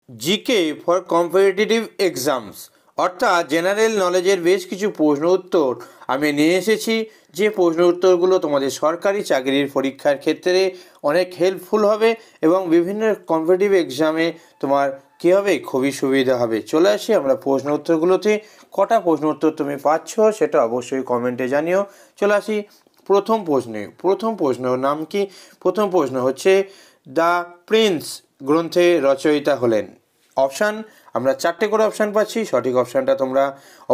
GK for competitive exams অর্থাৎ general নলেজের বেশ কিছু প্রশ্ন উত্তর আমি নিয়ে এসেছি, যে প্রশ্ন উত্তরগুলো তোমাদের সরকারি চাকরির পরীক্ষার ক্ষেত্রে অনেক হেল্পফুল হবে এবং বিভিন্ন কম্পিটিটিভ এক্সামে তোমার কী হবে, খুবই সুবিধা হবে। চলে আসি আমরা প্রশ্ন উত্তরগুলোতে। কটা প্রশ্ন উত্তর তুমি পাচ্ছ সেটা অবশ্যই কমেন্টে জানিও। চলে আসি প্রথম প্রশ্ন নাম কি? প্রথম প্রশ্ন হচ্ছে দ্য প্রিন্স গ্রন্থে রচয়িতা হলেন। অপশান আমরা 4টে করে অপশান পাচ্ছি, সঠিক অপশানটা তোমরা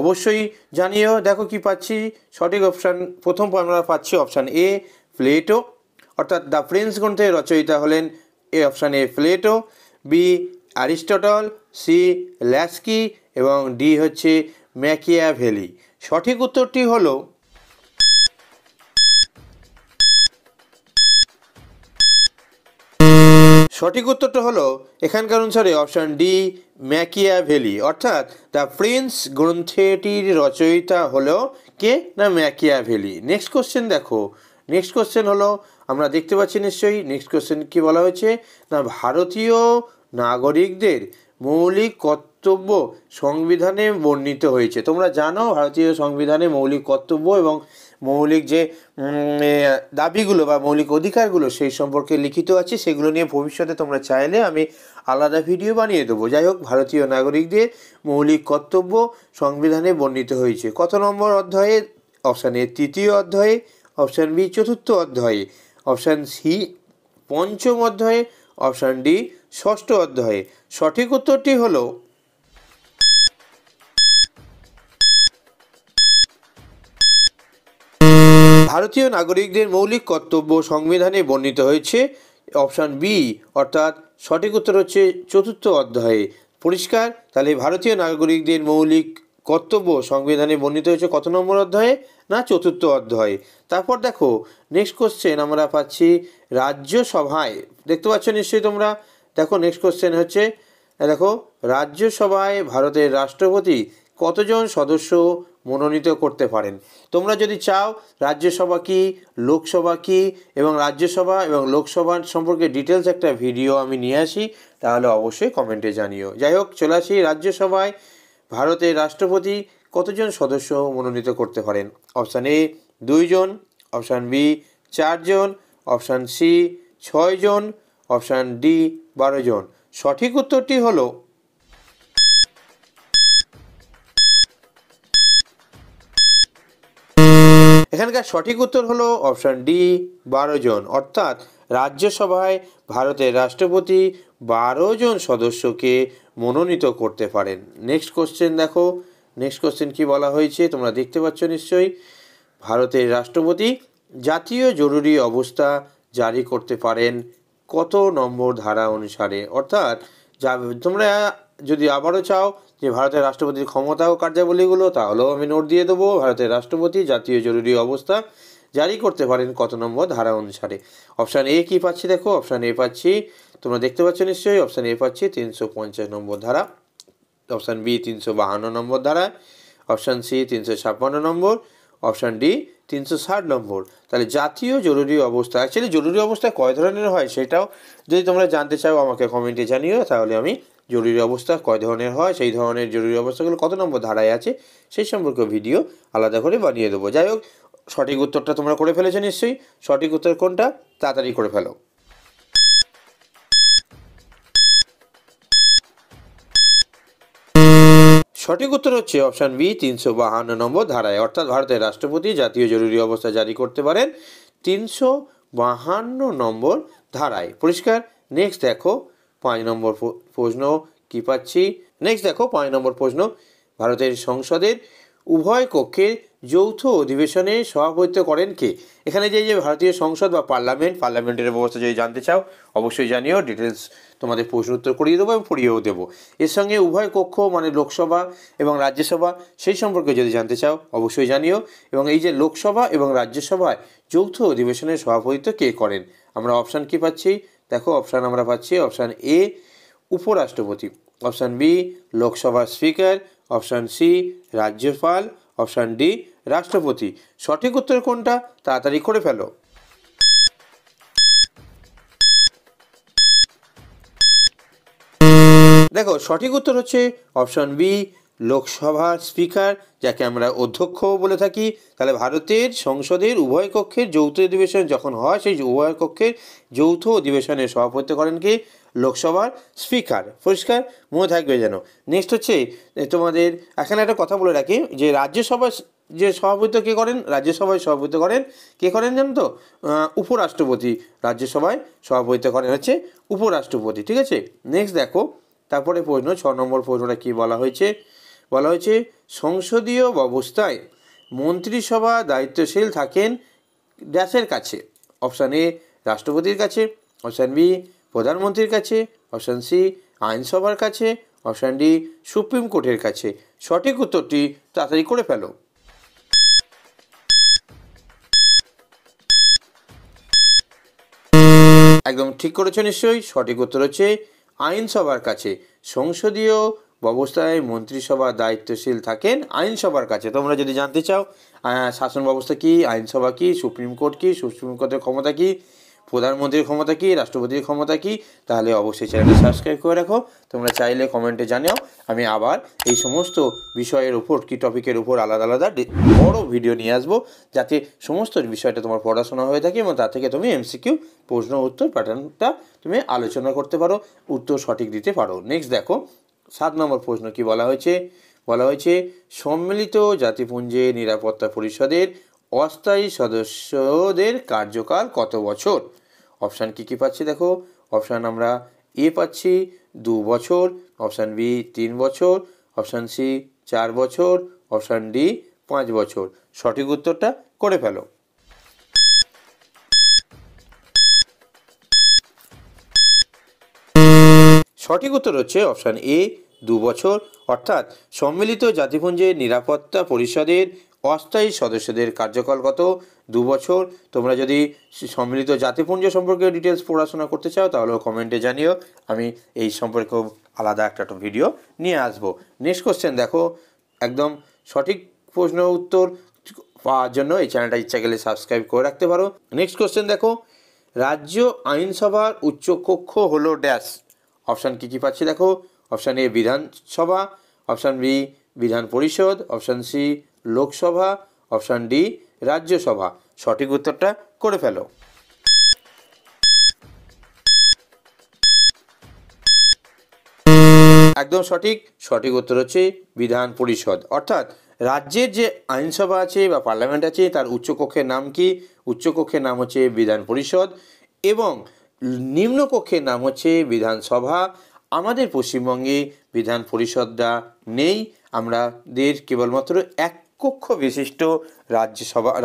অবশ্যই জানিও। দেখো কি পাচ্ছি, সঠিক অপশান প্রথম আমরা পাচ্ছি অপশান এ প্লেটো, অর্থাৎ দ্য প্রিন্স গ্রন্থে রচয়িতা হলেন option A Plato, B Aristotle, C Laski এবং ডি হচ্ছে ম্যাকিয়াভেলি। সঠিক উত্তরটি হলো সঠিক উত্তরটা হলো এখানকার অনুসারে অপশান ডি ম্যাকিয়াভেলি, অর্থাৎ দ্য প্রিন্স গ্রন্থটির রচয়িতা হলো কে না ম্যাকিয়াভেলি। নেক্সট কোশ্চেন দেখো, নেক্সট কোশ্চেন হলো আমরা দেখতে পাচ্ছি নিশ্চয়ই নেক্সট কোশ্চেন কি বলা হয়েছে না ভারতীয় নাগরিকদের মৌলিক কর্তব্য সংবিধানে বর্ণিত হয়েছে। তোমরা জানো ভারতীয় সংবিধানে মৌলিক কর্তব্য এবং মৌলিক যে দাবিগুলো বা মৌলিক অধিকারগুলো সেই সম্পর্কে লিখিত আছে, সেগুলো নিয়ে ভবিষ্যতে তোমরা চাইলে আমি আলাদা ভিডিও বানিয়ে দেবো। যাই হোক, ভারতীয় নাগরিকদের মৌলিক কর্তব্য সংবিধানে বর্ণিত হয়েছে কত নম্বর অধ্যায়ে? অপশান এ তৃতীয় অধ্যায়ে, অপশান বি চতুর্থ অধ্যায়ে, অপশান সি পঞ্চম অধ্যায়ে, অপশান ডি ষষ্ঠ অধ্যায়ে। সঠিক উত্তরটি হলো ভারতীয় নাগরিকদের মৌলিক কর্তব্য সংবিধানে বর্ণিত হয়েছে অপশান বি, অর্থাৎ সঠিক উত্তর হচ্ছে চতুর্থ অধ্যায়ে। পরিষ্কার? তাহলে ভারতীয় নাগরিকদের মৌলিক কর্তব্য সংবিধানে বর্ণিত হয়েছে কত নম্বর অধ্যায়ে না চতুর্থ অধ্যায়ে। তারপর দেখো নেক্সট কোশ্চেন আমরা পাচ্ছি রাজ্যসভায়, দেখতে পাচ্ছ নিশ্চয়ই তোমরা। দেখো নেক্সট কোশ্চেন হচ্ছে, দেখো রাজ্যসভায় ভারতের রাষ্ট্রপতি কতজন সদস্য মনোনীত করতে পারেন? তোমরা যদি চাও রাজ্যসভা কি, লোকসভা কি এবং রাজ্যসভা এবং লোকসভা সম্পর্কে ডিটেলস একটা ভিডিও আমি নিয়ে আসি, তাহলে অবশ্যই কমেন্টে জানিও। যাই হোক, চলে আসি রাজ্যসভায় ভারতের রাষ্ট্রপতি কতজন সদস্য মনোনীত করতে পারেন? অপশান এ 2 জন, অপশান বি 4 জন, অপশান সি 6 জন, অপশান ডি 12 জন। সঠিক উত্তরটি হলো এখানকার সঠিক উত্তর হলো অপশান ডি 12 জন, অর্থাৎ রাজ্যসভায় ভারতের রাষ্ট্রপতি 12 জন সদস্যকে মনোনীত করতে পারেন। নেক্সট কোশ্চেন দেখো, নেক্সট কোশ্চেন কি বলা হয়েছে তোমরা দেখতে পাচ্ছ নিশ্চয়ই। ভারতের রাষ্ট্রপতি জাতীয় জরুরি অবস্থা জারি করতে পারেন কত নম্বর ধারা অনুসারে? অর্থাৎ তোমরা যদি আবারও চাও যে ভারতের রাষ্ট্রপতির ক্ষমতা ও কার্যাবলীগুলো, তাহলেও আমি নোট দিয়ে দেবো। ভারতের রাষ্ট্রপতি জাতীয় জরুরি অবস্থা জারি করতে পারেন কত নম্বর ধারা অনুসারে? অপশান এ কি পাচ্ছি দেখো, অপশান এ পাচ্ছি, তোমরা দেখতে পাচ্ছ নিশ্চয়ই, অপশান এ পাচ্ছি 350 নম্বর ধারা, অপশান বি 352 নম্বর ধারা, অপশান সি 356 নম্বর, অপশান ডি 360 নম্বর। তাহলে জাতীয় জরুরি অবস্থা, অ্যাকচুয়ালি জরুরি অবস্থা কয় ধরনের হয় সেটাও যদি তোমরা জানতে চাও আমাকে কমেন্টে জানিও, তাহলে আমি জরুরি অবস্থা কয় ধরনের হয়, সেই ধরনের জরুরি অবস্থাগুলো কত নম্বর ধারায় আছে সেই সম্পর্কে ভিডিও আলাদা করে বানিয়ে দেবো। যাই হোক, সঠিক উত্তরটা তোমরা করে ফেলেছো নিশ্চয়ই। সঠিক উত্তর কোনটা? তাড়াতাড়ি করে ফেলো। সঠিক উত্তর হচ্ছে অপশান বি 352 নম্বর ধারায়, অর্থাৎ ভারতের রাষ্ট্রপতি জাতীয় জরুরি অবস্থা জারি করতে পারেন 352 নম্বর ধারায়। পরিষ্কার? নেক্সট দেখো 5 নম্বর প্রশ্ন কি পাচ্ছি। নেক্সট দেখো 5 নম্বর প্রশ্ন, ভারতের সংসদের উভয় কক্ষের যৌথ অধিবেশনে সভাপতিত্ব করেন কে? এখানে যে ভারতীয় সংসদ বা পার্লামেন্টের ব্যবস্থা যদি জানতে চাও অবশ্যই জানিও, ডিটেলস তোমাদের প্রশ্ন উত্তর করিয়ে দেবো এবং পড়িয়েও দেবো। এর সঙ্গে উভয় কক্ষ মানে লোকসভা এবং রাজ্যসভা সেই সম্পর্কে যদি জানতে চাও অবশ্যই জানিও। এবং এই যে লোকসভা এবং রাজ্যসভায় যৌথ অধিবেশনের সভাপতিত্ব কে করেন? আমরা অপশান কি পাচ্ছি দেখো, অপশান আমরা পাচ্ছি অপশান এ উপরাষ্ট্রপতি, অপশান বি লোকসভার স্পিকার, অপশান সি রাজ্যপাল, অপশান ডি রাষ্ট্রপতি। সঠিক উত্তর কোনটা? তাড়াতাড়ি করে ফেলো। দেখো সঠিক উত্তর হচ্ছে অপশন বি, লোকসভার স্পিকার, যাকে আমরা অধ্যক্ষ বলে থাকি। তাহলে ভারতের সংসদের উভয় কক্ষের যৌথ অধিবেশন যখন হয়, সেই উভয় কক্ষের যৌথ অধিবেশনের সভাপতিত্ব করেন কি? লোকসভার স্পিকার। পরিষ্কার? মনে থাকবে যেন। নেক্সট হচ্ছে তোমাদের এখানে একটা কথা বলে রাখি যে রাজ্যসভার যে সভাপতিত্ব কে করেন? রাজ্যসভায় সভাপতিত্ব করেন কে করেন জানো তো? উপরাষ্ট্রপতি। রাজ্যসভায় সভাপতিত্ব করেন হচ্ছে উপরাষ্ট্রপতি। ঠিক আছে, নেক্সট দেখো তারপরে প্রশ্ন 6 নম্বর প্রশ্নটা কী বলা হয়েছে? বলা হয়েছে সংসদীয় ব্যবস্থায় মন্ত্রিসভা দায়িত্বশীল থাকেন ড্যাশের কাছে। অপশান এ রাষ্ট্রপতির কাছে, অপশান বি প্রধানমন্ত্রীর কাছে, অপশান সি আইনসভার কাছে, অপশান ডি সুপ্রিম কোর্টের কাছে। সঠিক উত্তরটি তাড়াতাড়ি করে ফেলো। একদম ঠিক করেছো নিশ্চয়ই। সঠিক উত্তর হচ্ছে আইনসভার কাছে। সংসদীয় ব্যবস্থায় মন্ত্রিসভা দায়িত্বশীল থাকেন আইনসভার কাছে। তোমরা যদি জানতে চাও শাসন ব্যবস্থা কী, আইনসভা কী, সুপ্রিম কোর্ট কী, সুপ্রিম কোর্টের ক্ষমতা কী, প্রধানমন্ত্রীর ক্ষমতা কী, রাষ্ট্রপতির ক্ষমতা কী, তাহলে অবশ্যই চ্যানেলটা সাবস্ক্রাইব করে রাখো। তোমরা চাইলে কমেন্টে জানাও, আমি আবার এই সমস্ত বিষয়ের উপর কি টপিকের উপর আলাদা আলাদা বড় ভিডিও নিয়ে আসবো, যাতে সমস্ত বিষয়টা তোমার পড়াশোনা হয়ে থাকে এবং তার থেকে তুমি এমসিকিউ প্রশ্ন উত্তর প্যাটার্নটা তুমি আলোচনা করতে পারো, উত্তর সঠিক দিতে পারো। নেক্সট দেখো 7 নম্বর প্রশ্ন কি বলা হয়েছে? বলা হয়েছে সম্মিলিত জাতিপুঞ্জের নিরাপত্তা পরিষদের অস্থায়ী সদস্যদের কার্যকাল কত বছর? অপশান কী পাচ্ছি দেখো। অপশান আমরা এ পাচ্ছি 2 বছর, অপশান বি 3 বছর, অপশান সি 4 বছর, অপশান ডি 5 বছর। সঠিক উত্তরটা করে ফেলো। সঠিক উত্তর হচ্ছে অপশান এ 2 বছর, অর্থাৎ সম্মিলিত জাতিপুঞ্জের নিরাপত্তা পরিষদের অস্থায়ী সদস্যদের কার্যকাল কত? 2 বছর। তোমরা যদি সম্মিলিত জাতিপুঞ্জ সম্পর্কে ডিটেলস পড়াশোনা করতে চাও তাহলে কমেন্টে জানিও, আমি এই সম্পর্কে আলাদা একটা ভিডিও নিয়ে আসবো। নেক্সট কোশ্চেন দেখো, একদম সঠিক প্রশ্ন উত্তর পাওয়ার জন্য এই চ্যানেলটা ইচ্ছা গেলে সাবস্ক্রাইব করে রাখতে পারো। নেক্সট কোশ্চেন দেখো, রাজ্য আইনসভার উচ্চকক্ষ হলো ড্যাশ। অপশান কী পাচ্ছি দেখো। অপশান এ বিধানসভা, option B Vidhan Parishad, option C Lok Sabha, option D Rajya Sabha. সঠিক উত্তরটা করে ফেলো। একদম সঠিক। সঠিক উত্তর হচ্ছে বিধান পরিষদ। অর্থাৎ রাজ্যের যে আইনসভা আছে বা পার্লামেন্ট আছে তার উচ্চকক্ষের নাম কি? উচ্চকক্ষের নাম হচ্ছে বিধান পরিষদ এবং নিম্নকক্ষের নাম হচ্ছে বিধানসভা। আমাদের পশ্চিমবঙ্গে বিধান পরিষদটা নেই, আমাদের কেবলমাত্র এক কক্ষ বিশিষ্ট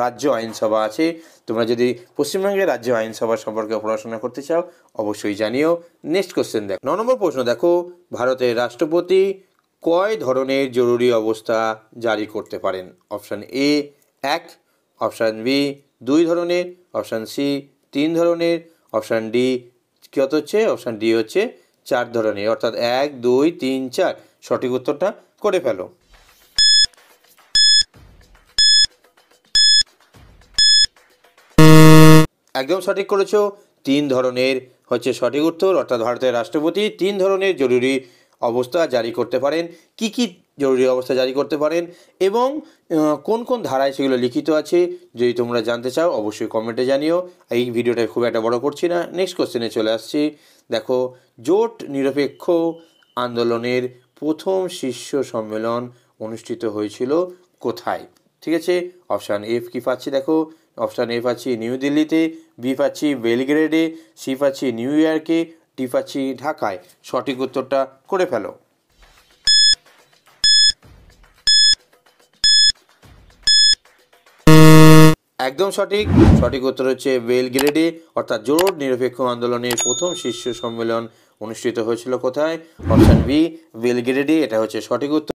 রাজ্য আইনসভা আছে। তোমরা যদি পশ্চিমবঙ্গের রাজ্য আইনসভা সম্পর্কে পড়াশোনা করতে চাও অবশ্যই জানিও। নেক্সট কোশ্চেন দেখো, 9 নম্বর প্রশ্ন দেখো, ভারতের রাষ্ট্রপতি কয় ধরনের জরুরি অবস্থা জারি করতে পারেন? অপশান এ 1, অপশান বি 2 ধরনের, অপশান সি 3 ধরনের, অপশান ডি কত হচ্ছে? অপশান ডি হচ্ছে 4 ধরনের, অর্থাৎ 1, 2, 3, 4। সঠিক উত্তরটা করে ফেলো। একদম সঠিক করেছো, 3 ধরনের হচ্ছে সঠিক উত্তর। অর্থাৎ ভারতের রাষ্ট্রপতি 3 ধরনের জরুরি অবস্থা জারি করতে পারেন। কি কি জরুরি অবস্থা জারি করতে পারেন এবং কোন কোন ধারায় সেগুলো লিখিত আছে যদি তোমরা জানতে চাও অবশ্যই কমেন্টে জানিও। এই ভিডিওটা খুব একটা বড় করছি না, নেক্সট কোশ্চেনে চলে আসছি। দেখো, জোট নিরপেক্ষ আন্দোলনের প্রথম শীর্ষ সম্মেলন অনুষ্ঠিত হয়েছিল কোথায়? ঠিক আছে, অপশান এফ কি পাচ্ছি দেখো। অপশান এ পাচ্ছি নিউ দিল্লিতে, বি পাচ্ছি বেলগ্রেডে, সি পাচ্ছি নিউ ইয়র্কে, ডি পাচ্ছি ঢাকায়। সঠিক উত্তরটা করে ফেলো। একদম সঠিক। সঠিক উত্তর হচ্ছে বেলগ্রেডে। অর্থাৎ জোট নিরপেক্ষ আন্দোলনের প্রথম শীর্ষ সম্মেলন অনুষ্ঠিত হয়েছিল কোথায়? অপশান বি বেলগ্রেডে। এটা হচ্ছে সঠিক উত্তর।